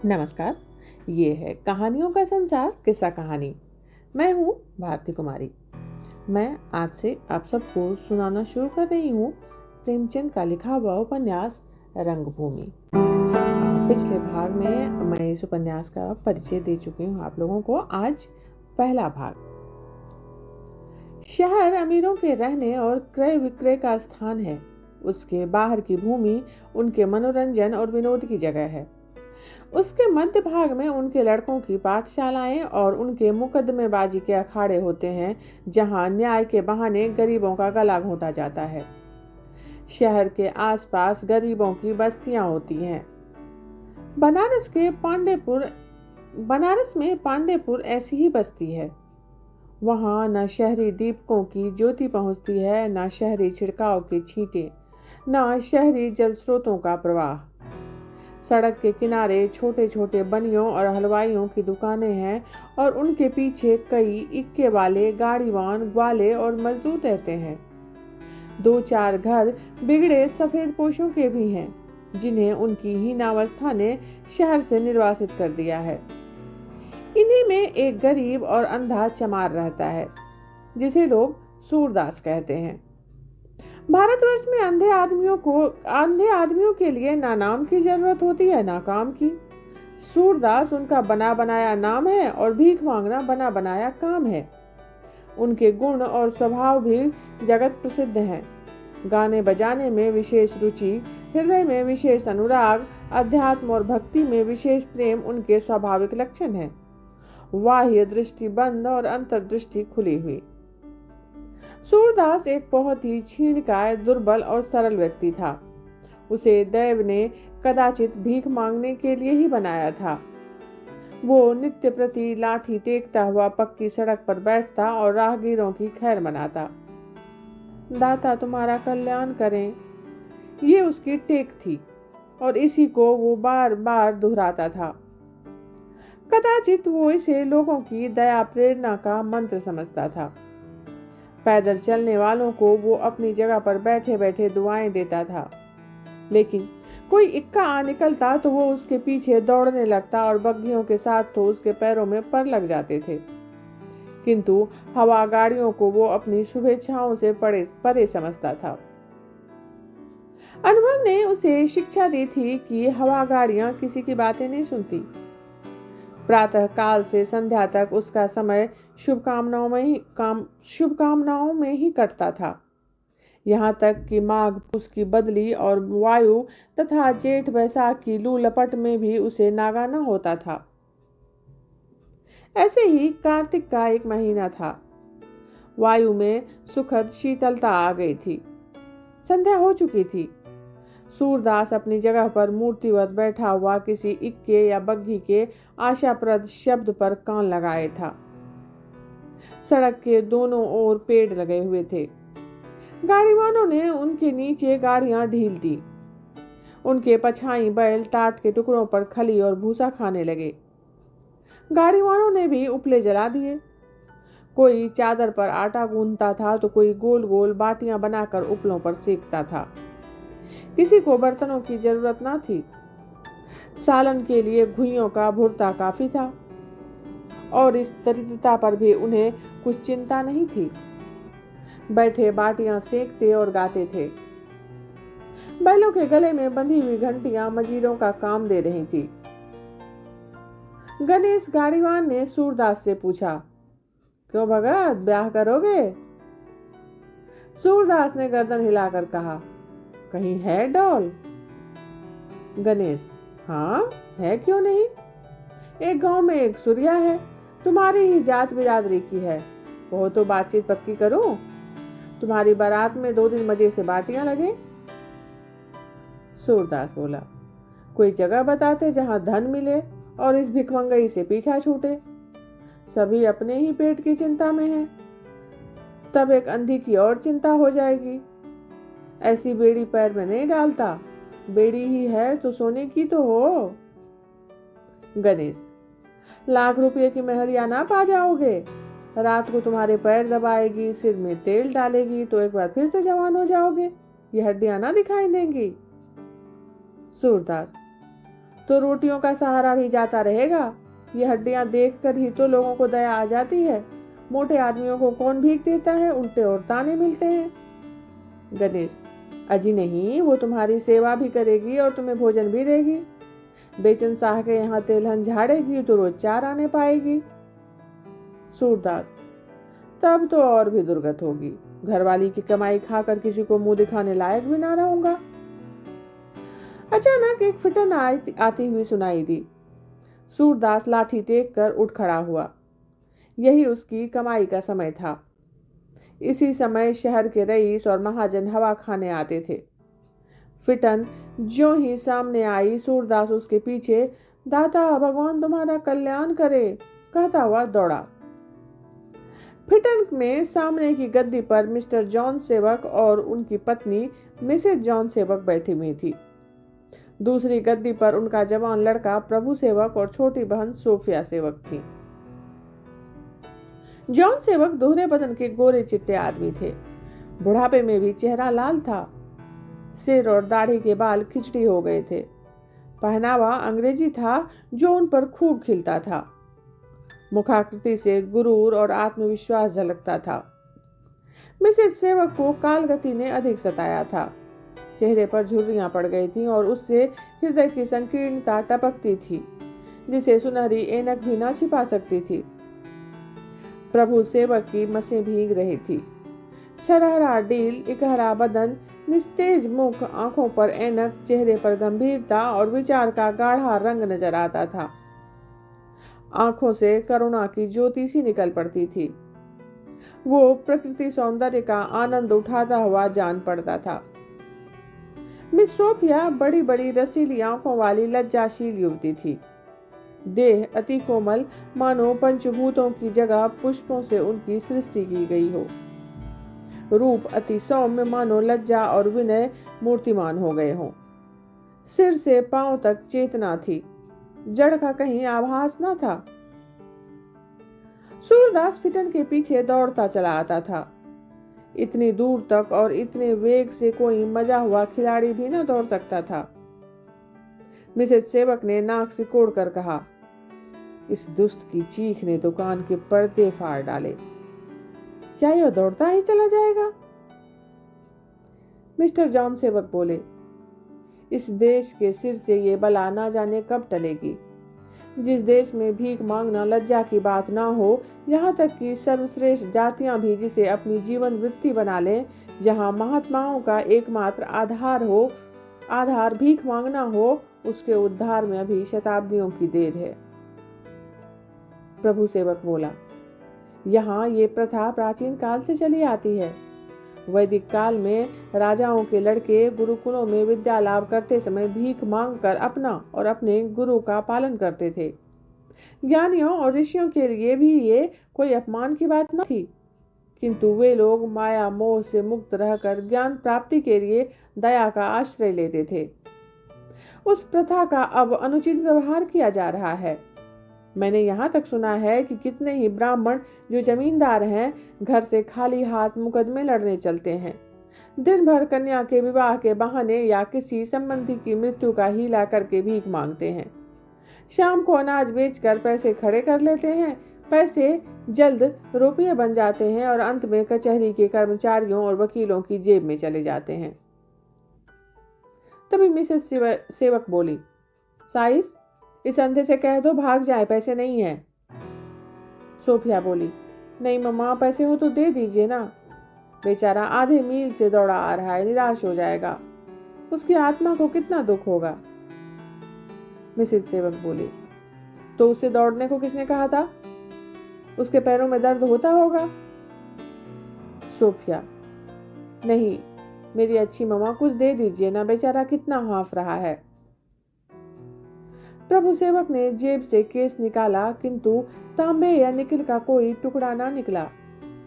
नमस्कार। ये है कहानियों का संसार किस्सा कहानी। मैं हूँ भारती कुमारी। मैं आज से आप सबको सुनाना शुरू कर रही हूँ प्रेमचंद का लिखा हुआ उपन्यास रंगभूमि। पिछले भाग में मैं इस उपन्यास का परिचय दे चुकी हूँ आप लोगों को। आज पहला भाग। शहर अमीरों के रहने और क्रय विक्रय का स्थान है। उसके बाहर की भूमि उनके मनोरंजन और विनोद की जगह है। उसके मध्य भाग में उनके लड़कों की पाठशालाएं और उनके मुकदमेबाजी के अखाड़े होते हैं, जहां न्याय के बहाने गरीबों का गला घोंटा जाता है। शहर के आसपास गरीबों की बस्तियां होती हैं। बनारस में पांडेपुर ऐसी ही बस्ती है। वहां न शहरी दीपकों की ज्योति पहुंचती है, न शहरी छिड़काव की छींटे, न शहरी जल स्रोतों का प्रवाह। सड़क के किनारे छोटे छोटे बनियों और हलवाइयों की दुकानें हैं और उनके पीछे कई इक्के वाले गाड़ीवान ग्वाले और मजदूर रहते हैं। दो चार घर बिगड़े सफेद पोशों के भी हैं, जिन्हें उनकी हीनावस्था ने शहर से निर्वासित कर दिया है। इन्हीं में एक गरीब और अंधा चमार रहता है, जिसे लोग सूरदास कहते हैं। भारतवर्ष में अंधे आदमियों के लिए ना नाम की जरूरत होती है ना काम की। सूरदास उनका बना बनाया नाम है और भीख मांगना बना बनाया काम है। उनके गुण और स्वभाव भी जगत प्रसिद्ध हैं। गाने बजाने में विशेष रुचि, हृदय में विशेष अनुराग, अध्यात्म और भक्ति में विशेष प्रेम उनके स्वाभाविक लक्षण हैं। बाह्य दृष्टि बंद और अंतर्दृष्टि खुली हुई। सूरदास एक बहुत ही क्षीणकाय, दुर्बल और सरल व्यक्ति था। उसे दैव ने कदाचित भीख मांगने के लिए ही बनाया था। वो नित्य प्रति लाठी टेकता हुआ पक्की सड़क पर बैठता और राहगीरों की खैर मनाता। दाता तुम्हारा कल्याण करें, ये उसकी टेक थी और इसी को वो बार बार दोहराता था। कदाचित वो इसे लोगों की दया प्रेरणा का मंत्र समझता था। पैदल चलने वालों को वो अपनी जगह पर बैठे बैठे दुआएं देता था, लेकिन कोई इक्का आ निकलता तो वो उसके पीछे दौड़ने लगता और बग्घियों के साथ तो उसके पैरों में पर लग जाते थे। किंतु हवा गाड़ियों को वो अपनी शुभेच्छाओं से परे समझता था। अनुभव ने उसे शिक्षा दी थी कि हवा गाड़ियां किसी की बातें नहीं सुनती। प्रातः काल से संध्या तक उसका समय शुभकामनाओं में ही कटता था। यहाँ तक कि माघ पूस की बदली और वायु तथा जेठ बैसाख की लू लपट में भी उसे नागाना होता था। ऐसे ही कार्तिक का एक महीना था। वायु में सुखद शीतलता आ गई थी। संध्या हो चुकी थी। सूरदास अपनी जगह पर मूर्तिवत बैठा हुआ किसी इक्के या बग्घी के आशाप्रद शब्द पर कान लगाए था। सड़क के दोनों ओर पेड़ लगे हुए थे। गाड़ीवानों ने उनके नीचे गाड़ियां ढील दी। उनके पछाई बैल टाट के टुकड़ों पर खली और भूसा खाने लगे। गाड़ीवानों ने भी उपले जला दिए। कोई चादर पर आटा गूंथता था तो कोई गोल गोल बाटियां बनाकर उपलों पर सेकता था। किसी को बर्तनों की जरूरत ना थी। सालन के लिए घुइयों का भुर्ता काफी था और इस दरिद्रता पर भी उन्हें कुछ चिंता नहीं थी। बैठे बाटियां सेकते और गाते थे। बैलों के गले में बंधी हुई घंटियां मजीरों का काम दे रही थी। गणेश गाड़ीवान ने सूरदास से पूछा, क्यों भगत, ब्याह करोगे? सूरदास ने गर्दन हिलाकर कहा, कहीं है डॉल? गणेश, हाँ है, क्यों नहीं। एक गांव में एक सुरिया है, तुम्हारी ही जात बिरादरी की है। वो तो बातचीत पक्की करो। तुम्हारी बारात में 2 दिन मजे से बाटियां लगे। सूरदास बोला, कोई जगह बताते जहां धन मिले और इस भिखमंगई से पीछा छूटे। सभी अपने ही पेट की चिंता में हैं। तब एक अंधी की और चिंता हो जाएगी। ऐसी बेड़ी पैर में नहीं डालता। बेड़ी ही है तो सोने की तो हो। गणेश, लाख रुपए की मेहरिया ना पा जाओगे। रात को तुम्हारे पैर दबाएगी, सिर में तेल डालेगी तो एक बार फिर से जवान हो जाओगे। ये हड्डियां ना दिखाई देंगी। सूरदास, तो रोटियों का सहारा भी जाता रहेगा। ये हड्डियां देखकर ही तो लोगों को दया आ जाती है। मोटे आदमियों को कौन भीख देता है, उल्टे और ताने मिलते हैं। गणेश, अजी नहीं, वो तुम्हारी सेवा भी करेगी और तुम्हें भोजन भी देगी। बेचन शाह के यहाँ तेलहन झाड़ेगी तो रोज 4 आने पाएगी। सूरदास, तब तो और भी दुर्गत होगी। घरवाली की कमाई खाकर किसी को मुंह दिखाने लायक भी ना रहूंगा। अचानक एक फिटन आती हुई सुनाई दी। सूरदास लाठी टेक कर उठ खड़ा हुआ। यही उसकी कमाई का समय था। इसी समय शहर के रईस और महाजन हवा खाने आते थे। फिटन ज्यों ही सामने आई, सूरदास उसके पीछे, दाता भगवान तुम्हारा कल्याण करे, कहता हुआ दौड़ा। फिटन में सामने की गद्दी पर मिस्टर जॉन सेवक और उनकी पत्नी मिसेज जॉन सेवक बैठी हुई थी। दूसरी गद्दी पर उनका जवान लड़का प्रभु सेवक और छोटी बहन सोफिया सेवक थी। जॉन सेवक दोहरे बदन के गोरे चिट्टे आदमी थे। बुढ़ापे में भी चेहरा लाल था। सिर और दाढ़ी के बाल खिचड़ी हो गए थे। पहनावा अंग्रेजी था जो उन पर खूब खिलता था। मुखाकृति से गुरूर और आत्मविश्वास झलकता था। मिसेज सेवक को कालगति ने अधिक सताया था। चेहरे पर झुर्रियां पड़ गई थीं और उससे हृदय की संकीर्णता टपकती थी, जिसे सुनहरी ऐनक भी ना छिपा सकती थी। प्रभु सेवक की मसें भीग रही थी। छरहरा डील, इकहरा बदन, निस्तेज मुख, आंखों पर ऐनक, चेहरे पर गंभीरता और विचार का गाढ़ा रंग नजर आता था। आंखों से करुणा की ज्योति सी निकल पड़ती थी। वो प्रकृति सौंदर्य का आनंद उठाता हुआ जान पड़ता था। मिस सोफिया बड़ी बड़ी रसीली आंखों वाली लज्जाशील युवती थी। देह अति कोमल, मानो पंचभूतों की जगह पुष्पों से उनकी सृष्टि की गई हो। रूप अति सौम्य, मानो लज्जा और विनय मूर्तिमान हो गए हों। सिर से पांव तक चेतना थी, जड़ का कहीं आभास न था। सूरदास फिटन के पीछे दौड़ता चला आता था। इतनी दूर तक और इतने वेग से कोई मजा हुआ खिलाड़ी भी न दौड़ सकता था। मिसेज सेवक ने नाक सिकोड़ कर कहा, इस दुष्ट की चीख ने दुकान के पर्दे फाड़ डाले। क्या यह दौड़ता ही चला जाएगा? मिस्टर जॉन सेवक बोले, इस देश के सिर से ये बला ना जाने कब टलेगी। जिस देश में भीख मांगना लज्जा की बात ना हो, यहाँ तक कि सर्वश्रेष्ठ जातियां भी जिसे अपनी जीवन वृत्ति बना लें, जहाँ महात्माओं का एकमात्र आधार भीख मांगना हो, उसके उद्धार में अभी शताब्दियों की देर है। प्रभु सेवक बोला, यहाँ ये प्रथा प्राचीन काल से चली आती है। वैदिक काल में राजाओं के लड़के गुरुकुलों में विद्या लाभ करते समय भीख मांगकर अपना और अपने गुरु का पालन करते थे। ज्ञानियों और ऋषियों के लिए भी ये कोई अपमान की बात न थी, किंतु वे लोग माया मोह से मुक्त रहकर ज्ञान प्राप्ति के लिए दया का आश्रय लेते थे। उस प्रथा का अब अनुचित व्यवहार किया जा रहा है। मैंने यहाँ तक सुना है कि कितने ही ब्राह्मण जो जमींदार हैं, घर से खाली हाथ मुकदमे लड़ने चलते हैं। दिन भर कन्या के विवाह के बहाने या किसी संबंधी की मृत्यु का हीला करके भीख मांगते हैं। शाम को अनाज बेचकर पैसे खड़े कर लेते हैं। पैसे जल्द रुपये बन जाते हैं और अंत में कचहरी के कर्मचारियों और वकीलों की जेब में चले जाते हैं। तभी मिसेस सेवक बोली, साइस, इस अंधे से कह दो भाग जाए, पैसे नहीं है। सोफिया बोली, नहीं मम्मा, पैसे हो तो दे दीजिए ना। बेचारा आधे मील से दौड़ा आ रहा है, निराश हो जाएगा। उसकी आत्मा को कितना दुख होगा। मिसेज सेवक बोली, तो उसे दौड़ने को किसने कहा था? उसके पैरों में दर्द होता होगा। सोफिया, नहीं मेरी अच्छी मम्मा, कुछ दे दीजिए ना, बेचारा कितना हाफ रहा है। प्रभु सेवक ने जेब से केस निकाला, किंतु तांबे या निकल का कोई टुकड़ा ना निकला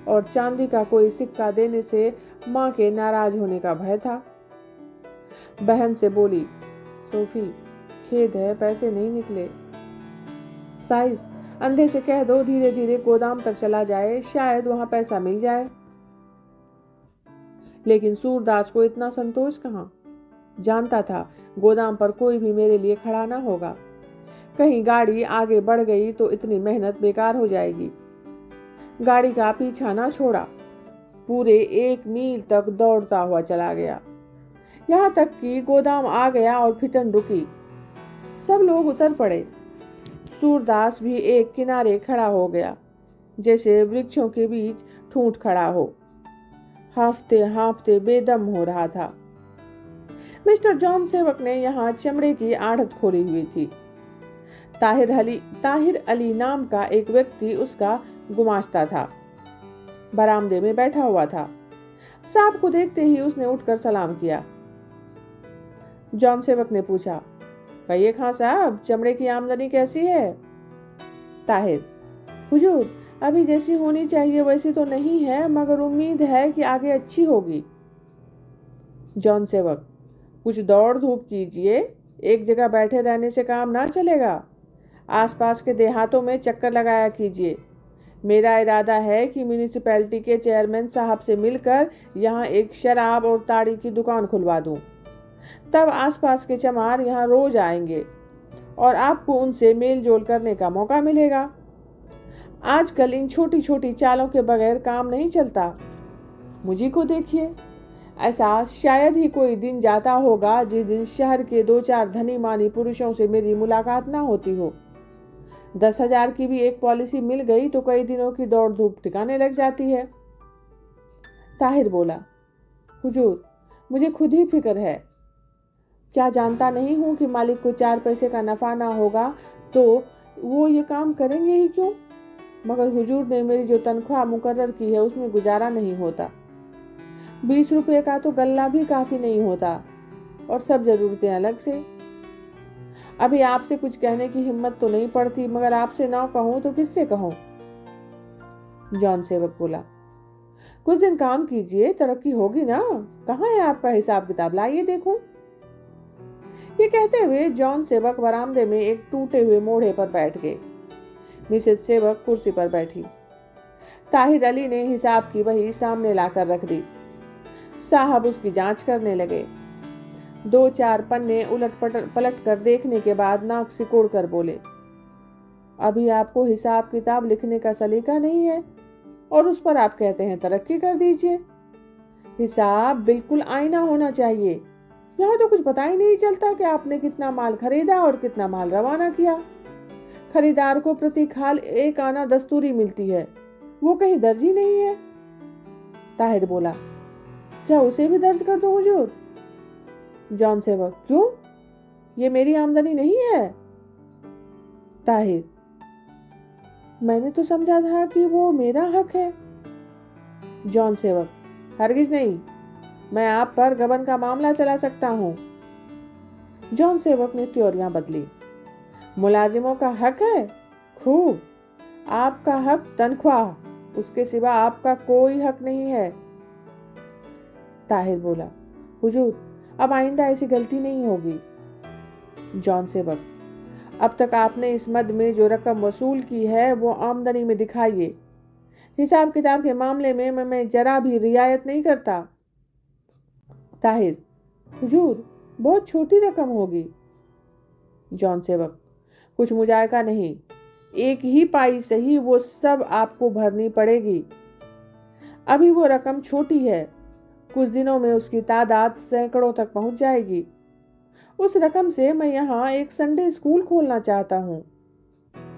और चांदी का कोई सिक्का देने से मां के नाराज होने का भय था। बहन से बोली, सोफी, खेद है, पैसे नहीं निकले। साइस, अंधे से कह दो धीरे धीरे गोदाम तक चला जाए, शायद वहां पैसा मिल जाए। लेकिन सूरदास को इतना संतोष कहां। जानता था गोदाम पर कोई भी मेरे लिए खड़ा ना होगा। कहीं गाड़ी आगे बढ़ गई तो इतनी मेहनत बेकार हो जाएगी। गाड़ी का पीछा ना छोड़ा, पूरे 1 मील तक दौड़ता हुआ चला गया, यहाँ तक कि गोदाम आ गया और फिटन रुकी। सब लोग उतर पड़े। सूरदास भी एक किनारे खड़ा हो गया, जैसे वृक्षों के बीच ठूंठ खड़ा हो। हांफते हांफते बेदम हो रहा था। मिस्टर जॉन सेवक ने यहाँ चमड़े की आढ़त खोली हुई थी। ताहिर अली नाम का एक व्यक्ति उसका गुमास्ता था। बरामदे में बैठा हुआ था। साहब को देखते ही उसने उठकर सलाम किया। जॉन सेवक ने पूछा, कहिए खां साहब, चमड़े की आमदनी कैसी है? ताहिर, हुजूर, अभी जैसी होनी चाहिए वैसी तो नहीं है, मगर उम्मीद है कि आगे अच्छी होगी। जॉन सेवक, कुछ दौड़ धूप कीजिए, एक जगह बैठे रहने से काम ना चलेगा। आसपास के देहातों में चक्कर लगाया कीजिए। मेरा इरादा है कि म्यूनिसिपैलिटी के चेयरमैन साहब से मिलकर यहाँ एक शराब और ताड़ी की दुकान खुलवा दूं। तब आसपास के चमार यहाँ रोज आएंगे और आपको उनसे मेल जोल करने का मौका मिलेगा। आजकल इन छोटी छोटी चालों के बगैर काम नहीं चलता। मुझी को देखिए, ऐसा शायद ही कोई दिन जाता होगा जिस दिन शहर के 2-4 धनी मानी पुरुषों से मेरी मुलाकात ना होती हो। 10,000 की भी एक पॉलिसी मिल गई तो कई दिनों की दौड़ धूप ठिकाने लग जाती है। ताहिर बोला, हुजूर, मुझे खुद ही फिक्र है। क्या जानता नहीं हूं कि मालिक को 4 पैसे का नफा ना होगा तो वो ये काम करेंगे ही क्यों? मगर हुजूर ने मेरी जो तनख्वाह मुकर्रर की है उसमें गुजारा नहीं होता। 20 रुपए का तो गल्ला भी काफी नहीं होता, और सब जरूरतें अलग से। अभी आपसे कुछ कहने की हिम्मत तो नहीं पड़ती, मगर आपसे ना कहूं तो किससे कहूं? जॉन सेवक बोला, कुछ दिन काम कीजिए, तरक्की होगी ना। कहाँ है आपका हिसाब किताब, लाइए देखूं। ये कहते हुए जॉन सेवक बरामदे में एक टूटे हुए मोढ़े पर बैठ गए। मिसेस सेवक कुर्सी पर बैठी। ताहिर अली ने हिसाब की बही सामने लाकर रख दी। साहब उसकी जांच करने लगे। 2-4 पन्ने उलट पलट कर देखने के बाद नाक सिकोड़ कर बोले, अभी आपको हिसाब किताब लिखने का सलीका नहीं है और उस पर आप कहते हैं तरक्की कर दीजिए। हिसाब बिल्कुल आईना होना चाहिए। यहाँ तो कुछ पता ही नहीं चलता कि आपने कितना माल खरीदा और कितना माल रवाना किया। खरीदार को प्रति खाल 1 आना दस्तूरी मिलती है, वो कहीं दर्ज ही नहीं है। ताहिर बोला, क्या उसे भी दर्ज कर दूं हुजूर? जॉन सेवक, क्यों? ये मेरी आमदनी नहीं है। ताहिर, मैंने तो समझा था कि वो मेरा हक है। जॉन सेवक, हरगिज नहीं, मैं आप पर गबन का मामला चला सकता हूँ। जॉन सेवक ने त्योरियां बदली। मुलाजिमों का हक है? खूब। आपका हक तनख्वाह, उसके सिवा आपका कोई हक नहीं है। ताहिर बोला, हुजूर, अब आइंदा ऐसी गलती नहीं होगी। जॉन सेवक, अब तक आपने इस मद में जो रकम वसूल की है वो आमदनी में दिखाइए। हिसाब किताब के मामले में मैं जरा भी रियायत नहीं करता। ताहिर, हुजूर, बहुत छोटी रकम होगी। जॉन सेवक, कुछ मुजायका नहीं, 1 ही पाई सही, वो सब आपको भरनी पड़ेगी। अभी वो रकम छोटी है, कुछ दिनों में उसकी तादाद सैकड़ों तक पहुंच जाएगी। उस रकम से मैं यहाँ एक संडे स्कूल खोलना चाहता हूँ।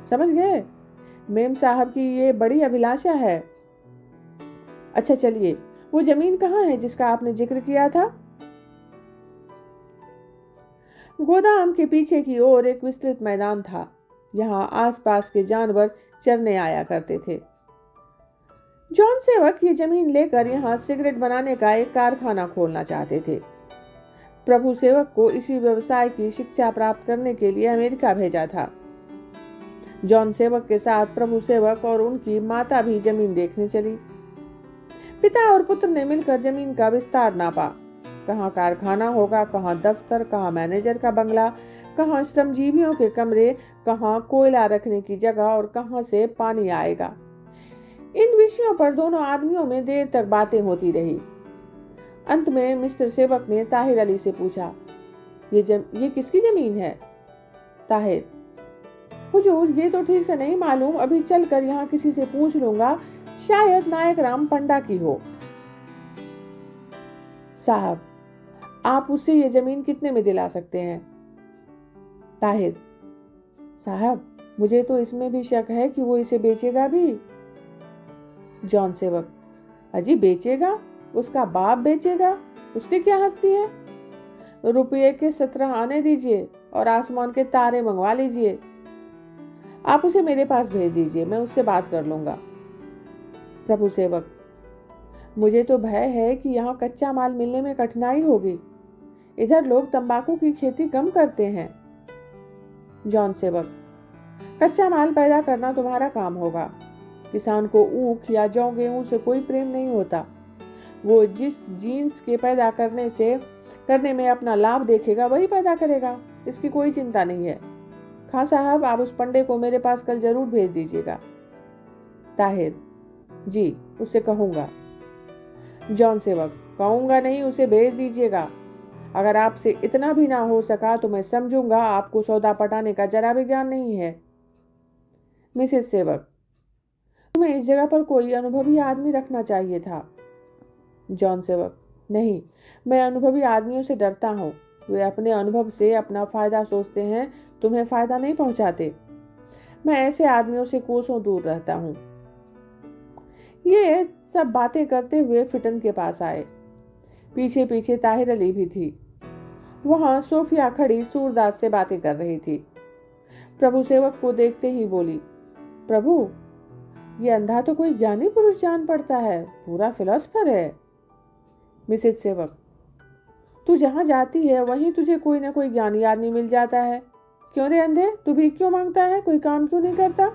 समझ गए? मेम साहब की ये बड़ी अभिलाषा है। अच्छा चलिए, वो जमीन कहाँ है जिसका आपने जिक्र किया था? गोदाम के पीछे की ओर एक विस्तृत मैदान था। यहाँ आसपास के जानवर चरने आया करते थे। जॉन सेवक ये जमीन लेकर यहाँ सिगरेट बनाने का एक कारखाना खोलना चाहते थे। प्रभु सेवक को इसी व्यवसाय की शिक्षा प्राप्त करने के लिए अमेरिका भेजा था। जॉन सेवक के साथ प्रभु सेवक और उनकी माता भी जमीन देखने चली। पिता और पुत्र ने मिलकर जमीन का विस्तार नापा। कहाँ कारखाना होगा, कहाँ दफ्तर, कहाँ मैनेजर का बंगला, कहाँ श्रमजीवियों के कमरे, कहाँ कोयला रखने की जगह और कहाँ से पानी आएगा। इन विषयों पर दोनों आदमियों में देर तक बातें होती रही। अंत में मिस्टर सेवक ने ताहिर अली से पूछा, ये किसकी जमीन है? ताहिर, हुजूर ये तो ठीक से नहीं मालूम, अभी चलकर यहाँ किसी से पूछ लूंगा, शायद नायक राम पंडा की हो। साहब, आप उससे ये जमीन कितने में दिला सकते हैं? ताहिर, साहब मुझे तो इसमें भी शक है कि वो इसे बेचेगा भी। जॉन सेवक, अजी बेचेगा? उसका बाप बेचेगा? उसने क्या हस्ती है? रुपये के 17 आने दीजिए और आसमान के तारे मंगवा लीजिए। आप उसे मेरे पास भेज दीजिए, मैं उससे बात कर लूंगा। प्रभु सेवक, मुझे तो भय है कि यहाँ कच्चा माल मिलने में कठिनाई होगी। इधर लोग तंबाकू की खेती कम करते हैं। जॉन सेवक, कच्चा माल पैदा करना तुम्हारा काम होगा। किसान को ऊख या जौ गेहूं से कोई प्रेम नहीं होता। वो जिस जीन्स के पैदा करने में अपना लाभ देखेगा वही पैदा करेगा, इसकी कोई चिंता नहीं है। खां साहब, आप उस पंडे को मेरे पास कल जरूर भेज दीजिएगा। ताहिर, जी उससे कहूंगा। जॉन सेवक, कहूंगा नहीं, उसे भेज दीजिएगा। अगर आपसे इतना भी ना हो सका तो मैं समझूंगा आपको सौदा पटाने का जरा भी ज्ञान नहीं है। मिसेस सेवक, तुम्हें इस जगह पर कोई अनुभवी आदमी रखना चाहिए था। जॉन सेवक, नहीं, मैं अनुभवी आदमियों से डरता हूँ। वे अपने अनुभव से अपना फायदा सोचते हैं, तुम्हें फायदा नहीं पहुंचाते। मैं ऐसे आदमियों से कोसों दूर रहता हूँ। ये सब बातें करते हुए फिटन के पास आए। पीछे पीछे ताहिर अली भी थी। वहां सोफिया खड़ी सूरदास से बातें कर रही थी। प्रभु सेवक को देखते ही बोली, प्रभु, ये अंधा तो कोई ज्ञानी पुरुष जान पड़ता है, पूरा फिलोसफर है। मिसेज सेवक, तू जहां जाती है वहीं तुझे कोई ना कोई ज्ञानी आदमी मिल जाता है। क्यों रे अंधे, तू भी क्यों मांगता है, कोई काम क्यों नहीं करता?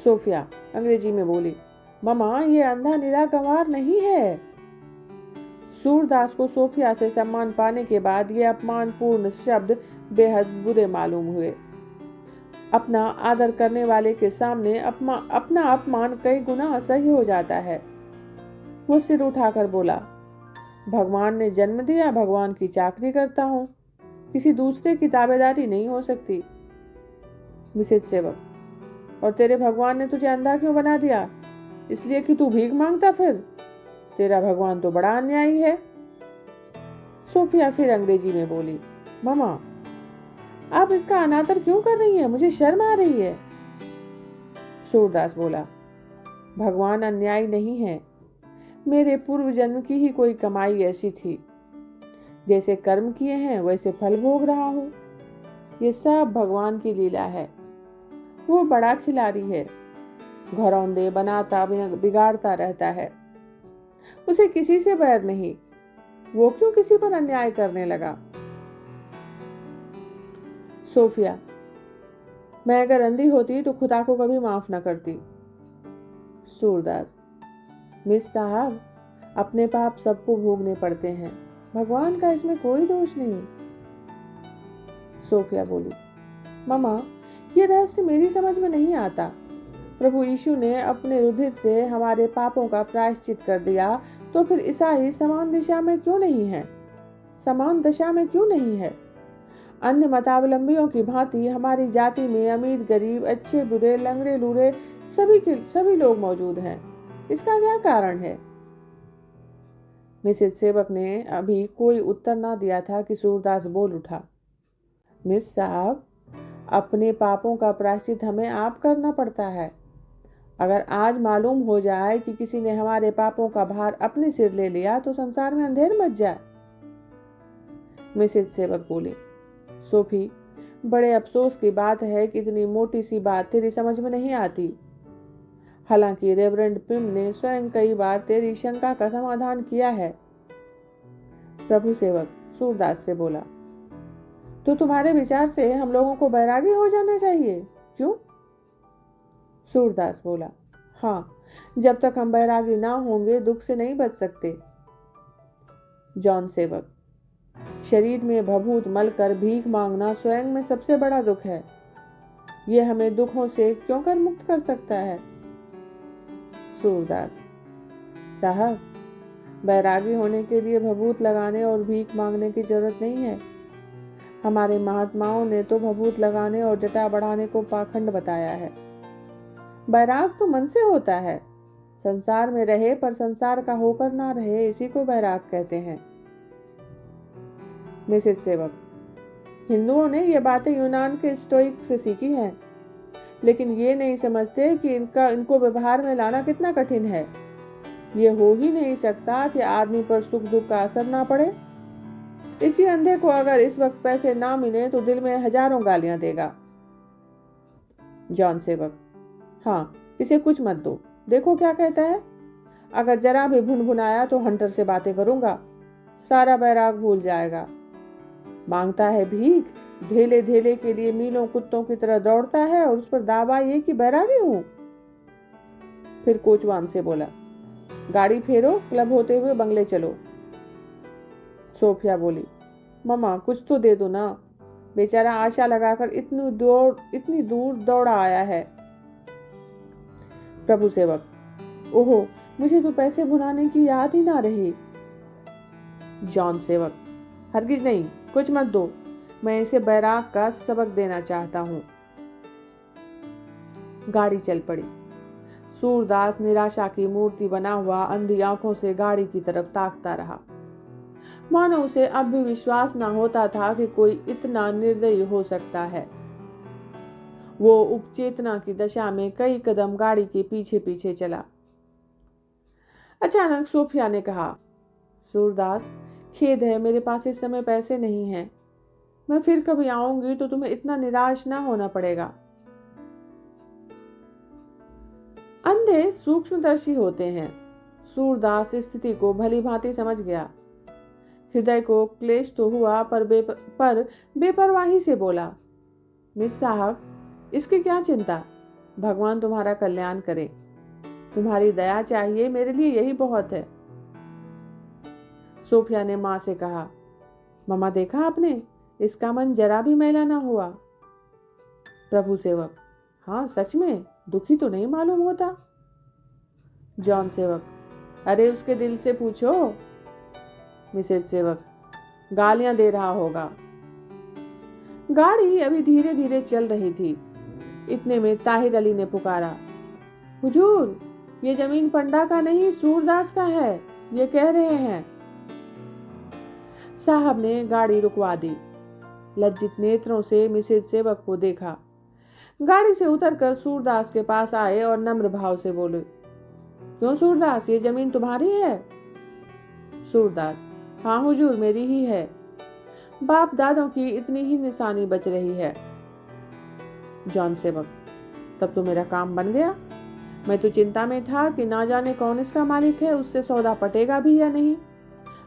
सोफिया अंग्रेजी में बोली, ममा ये अंधा निरा गंवार नहीं है। सूरदास को सोफिया से सम्मान पाने के बाद ये अपमानपूर्ण शब्द बेहद बुरे मालूम हुए। अपना आदर करने वाले के सामने अपना अपमान कई गुना असह्य हो जाता है। वो सिर उठाकर बोला, भगवान ने जन्म दिया, भगवान की चाकरी करता हूँ, किसी दूसरे की ताबेदारी नहीं हो सकती। मिसेज सेवक, और तेरे भगवान ने तुझे अंधा क्यों बना दिया? इसलिए कि तू भीख मांगता फिर? तेरा भगवान तो बड़ा अन्यायी है। सोफिया फिर अंग्रेजी में बोली, मामा आप इसका अनादर क्यों कर रही हैं, मुझे शर्म आ रही है। सूरदास बोला, भगवान अन्यायी नहीं है, मेरे पूर्व जन्म की ही कोई कमाई ऐसी थी, जैसे कर्म किए हैं वैसे फल भोग रहा हूं। ये सब भगवान की लीला है। वो बड़ा खिलाड़ी है, घरौंदे बनाता बिगाड़ता रहता है। उसे किसी से बैर नहीं, वो क्यों किसी पर अन्याय करने लगा? सोफिया, मैं अगर अंधी होती तो खुदा को कभी माफ न करती। सूरदास, मिस साहब, अपने पाप सबको भोगने पड़ते हैं, भगवान का इसमें कोई दोष नहीं। सोफिया बोली, ममा ये रहस्य मेरी समझ में नहीं आता। प्रभु यीशु ने अपने रुधिर से हमारे पापों का प्रायश्चित कर दिया, तो फिर ईसाई समान दशा में क्यों नहीं है? अन्य मतावलंबियों की भांति हमारी जाति में अमीर गरीब, अच्छे बुरे, लंगड़े लूरे सभी लोग मौजूद हैं। इसका क्या कारण है? मिसेज सेवक ने अभी कोई उत्तर ना दिया था कि सूरदास बोल उठा, मिस साहब, अपने पापों का प्रायश्चित हमें आप करना पड़ता है। अगर आज मालूम हो जाए कि किसी ने हमारे पापों का भार अपने सिर ले लिया तो संसार में अंधेर मच जाए। मिसेज सेवक बोली, सोफी, बड़े अफसोस की बात है कि इतनी मोटी सी बात तेरी समझ में नहीं आती। हालांकि रेवरेंड पिम ने स्वयं कई बार तेरी शंका का समाधान किया है। प्रभु सेवक सूरदास से बोला, तो तुम्हारे विचार से हम लोगों को बैरागी हो जाना चाहिए, क्यों? सूरदास बोला, हाँ, जब तक हम बैरागी ना होंगे दुख से नहीं बच सकते। जॉन सेवक, शरीर में भभूत मलकर भीख मांगना स्वयं में सबसे बड़ा दुख है। यह हमें दुखों से क्यों कर मुक्त कर सकता है? सूरदास, साहब, बैरागी होने के लिए भभूत लगाने और भीख मांगने की जरूरत नहीं है। हमारे महात्माओं ने तो भभूत लगाने और जटा बढ़ाने को पाखंड बताया है। बैराग तो मन से होता है। संसार में रहे पर संसार का होकर ना रहे, इसी को बैराग कहते हैं। मिसेज सेवक, हिंदुओं ने ये बातें यूनान के स्टोइक से सीखी हैं, लेकिन ये नहीं समझते कि इनको व्यवहार में लाना कितना कठिन है। ये हो ही नहीं सकता कि आदमी पर सुख दुख का असर ना पड़े। इसी अंधे को अगर इस वक्त पैसे ना मिले तो दिल में हजारों गालियां देगा। जॉन सेवक, हाँ, इसे कुछ मत दो, देखो क्या कहता है। अगर जरा भी भुनभुनाया तो हंटर से बातें करूंगा, सारा बैराग भूल जाएगा। मांगता है भीख, धेले धेले के लिए मीलों कुत्तों की तरह दौड़ता है और उस पर दावा ये कि बैरागी हूं। फिर कोचवान से बोला, गाड़ी फेरो, क्लब होते हुए बंगले चलो। सोफिया बोली, मम्मा कुछ तो दे दो ना, बेचारा आशा लगाकर इतनी दूर दौड़ा आया है। प्रभु सेवक, ओहो, मुझे तो पैसे भुनाने की याद ही ना रही। जॉन सेवक, हरगिज नहीं, कुछ मत दो, मैं इसे बैराग का सबक देना चाहता हूं। गाड़ी चल पड़ी। सूरदास निराशा की मूर्ति बना हुआ अंधी आंखों से गाड़ी की तरफ ताकता रहा, मानो उसे अब भी विश्वास ना होता था कि कोई इतना निर्दयी हो सकता है। वो उपचेतना की दशा में कई कदम गाड़ी के पीछे पीछे चला। अचानक सोफिया ने कहा, सूरदास, खेद है, मेरे पास इस समय पैसे नहीं हैं। मैं फिर कभी आऊंगी तो तुम्हें इतना निराश ना होना पड़ेगा। अंधे सूक्ष्मदर्शी होते हैं। सूरदास स्थिति को भली भांति समझ गया। हृदय को क्लेश तो हुआ पर बेपरवाही से बोला, मिस साहब, इसकी क्या चिंता, भगवान तुम्हारा कल्याण करे। तुम्हारी दया चाहिए, मेरे लिए यही बहुत है। सोफिया ने मां से कहा, मम्मा देखा आपने, इसका मन जरा भी मैला ना हुआ। प्रभु सेवक, हाँ सच में, दुखी तो नहीं मालूम होता। जॉन सेवक, अरे उसके दिल से पूछो। मिसेज सेवक, गालियां दे रहा होगा। गाड़ी अभी धीरे धीरे चल रही थी। इतने में ताहिर अली ने पुकारा, हुजूर, ये जमीन पंडा का नहीं सूरदास का है, ये कह रहे हैं। साहब ने गाड़ी रुकवा दी। लज्जित नेत्रों से मिसेज सेवक को देखा। गाड़ी से उतरकर सूरदास के पास आए और नम्र भाव से बोले, क्यों सूरदास, ये जमीन तुम्हारी है? सूरदास, हाँ हुजूर, मेरी ही है। बाप दादों की इतनी ही निशानी बच रही है। जॉन सेवक, तब तो मेरा काम बन गया। मैं तो चिंता में था कि ना जाने कौन इसका मालिक है, उससे सौदा पटेगा भी या नहीं।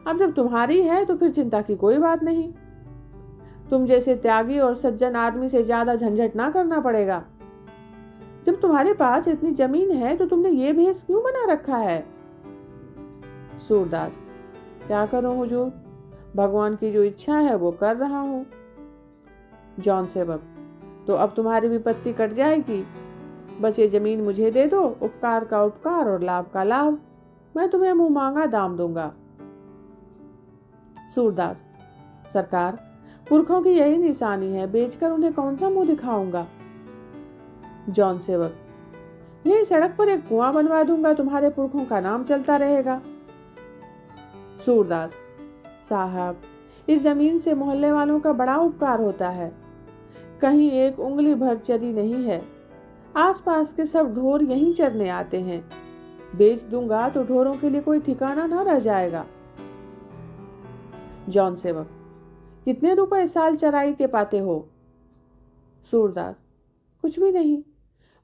अब जब तुम्हारी है तो फिर चिंता की कोई बात नहीं। तुम जैसे त्यागी और सज्जन आदमी से ज्यादा झंझट ना करना पड़ेगा। जब तुम्हारे पास इतनी जमीन है तो तुमने ये भेष क्यों बना रखा है? सूरदास, क्या करूं हुजूर, भगवान की जो इच्छा है वो कर रहा हूं। जॉन सेवक, तो अब तुम्हारी विपत्ति कट जाएगी। बस ये जमीन मुझे दे दो, उपकार का उपकार और लाभ का लाभ, मैं तुम्हें मुंह मांगा दाम दूंगा। सूरदास, सरकार, पुरखों की यही निशानी है, बेचकर उन्हें कौन सा मुंह दिखाऊंगा। जॉन सेवक, यही सड़क पर एक कुआं बनवा दूंगा, तुम्हारे पुरखों का नाम चलता रहेगा। सूरदास, साहब, इस जमीन से मोहल्ले वालों का बड़ा उपकार होता है। कहीं एक उंगली भर चरी नहीं है। आसपास के सब ढोर यहीं चरने आते हैं। बेच दूंगा तो ढोरों के लिए कोई ठिकाना ना रह जाएगा। जॉन सेवक, कितने रुपए साल चराई के पाते हो? सूरदास, कुछ भी नहीं,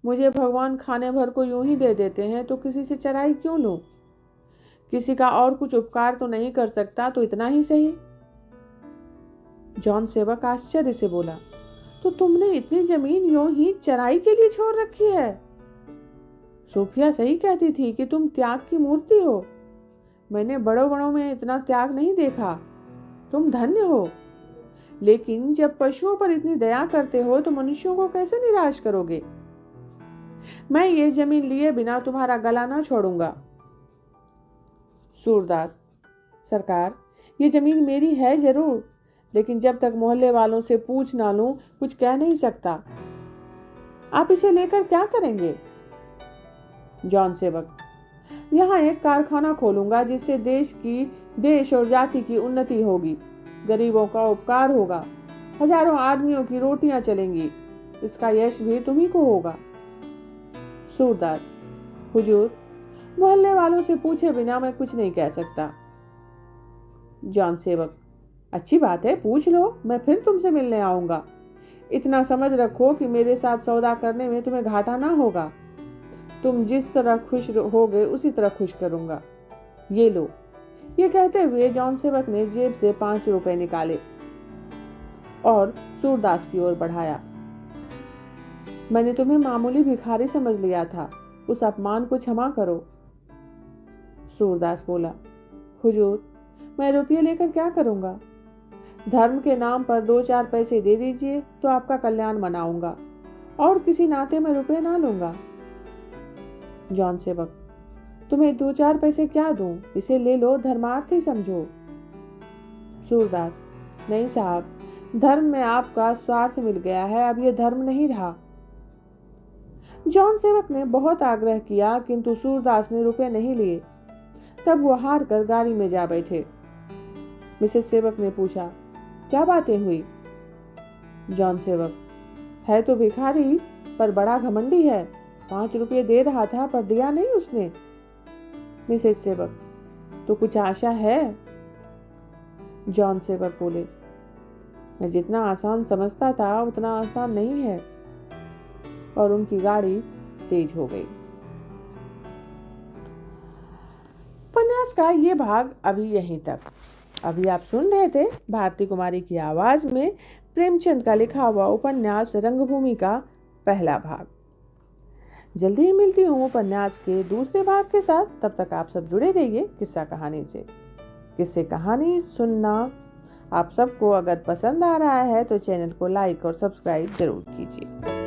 मुझे भगवान खाने भर को यूं ही दे देते हैं तो किसी से चराई क्यों लूं? किसी का और कुछ उपकार तो नहीं कर सकता, तो इतना ही सही। जॉन सेवक आश्चर्य से बोला, तो तुमने इतनी जमीन यूं ही चराई के लिए छोड़ रखी है? सोफिया सही कहती थी कि तुम त्याग की मूर्ति हो। मैंने बड़ों बड़ों में इतना त्याग नहीं देखा। तुम धन्य हो। लेकिन जब पशुओं पर इतनी दया करते हो तो मनुष्यों को कैसे निराश करोगे? मैं ये जमीन लिए बिना तुम्हारा गला ना छोड़ूंगा। सूरदास, सरकार, ये जमीन मेरी है जरूर, लेकिन जब तक मोहल्ले वालों से पूछ ना लूं कुछ कह नहीं सकता। आप इसे लेकर क्या करेंगे? जॉन सेवक, यहाँ एक कारखाना खोलूंगा जिससे देश और जाति की उन्नति होगी, गरीबों का उपकार होगा, हजारों आदमियों की रोटियां चलेंगी। इसका यश भी तुम्ही को होगा। सूरदास, हुजूर, मोहल्ले वालों से पूछे बिना मैं कुछ नहीं कह सकता। जॉन सेवक, अच्छी बात है, पूछ लो, मैं फिर तुमसे मिलने आऊंगा। इतना समझ रखो कि मेरे साथ सौदा करने में तुम्हें घाटा ना होगा। तुम जिस तरह खुश होगे उसी तरह खुश करूंगा। ये लो। ये कहते हुए जॉन सेवक ने जेब से 5 रुपए निकाले और सूरदास की ओर बढ़ाया। मैंने तुम्हें मामूली भिखारी समझ लिया था, उस अपमान को क्षमा करो। सूरदास बोला, हुजूर, मैं रुपये लेकर क्या करूंगा? धर्म के नाम पर 2-4 पैसे दे दीजिए तो आपका कल्याण मनाऊंगा, और किसी नाते में रुपये ना लूंगा। जॉन सेवक, तुम्हें 2-4 पैसे क्या दूं? इसे ले लो, धर्मार्थ ही समझो। सूरदास, नहीं साहब, धर्म में आपका स्वार्थ मिल गया है, अब यह धर्म नहीं रहा। जॉन सेवक ने बहुत आग्रह किया किंतु सूरदास ने रुपए नहीं लिए। तब वो हार कर गाड़ी में जा बैठे। मिसेस सेवक ने पूछा, क्या बातें हुई? जॉन सेवक, है तो भिखारी पर बड़ा घमंडी है। 5 रुपये दे रहा था पर दिया नहीं उसने। मिसेस सेवक, तो कुछ आशा है? जॉन सेवक बोले, मैं जितना आसान समझता था उतना आसान नहीं है। और उनकी गाड़ी तेज हो गई। उपन्यास का ये भाग अभी यहीं तक। अभी आप सुन रहे थे भारती कुमारी की आवाज में प्रेमचंद का लिखा हुआ उपन्यास रंगभूमि का पहला भाग। जल्दी ही मिलती हूँ उपन्यास के दूसरे भाग के साथ। तब तक आप सब जुड़े रहिए किस्सा कहानी से। किस्से कहानी सुनना आप सबको अगर पसंद आ रहा है तो चैनल को लाइक और सब्सक्राइब जरूर कीजिए।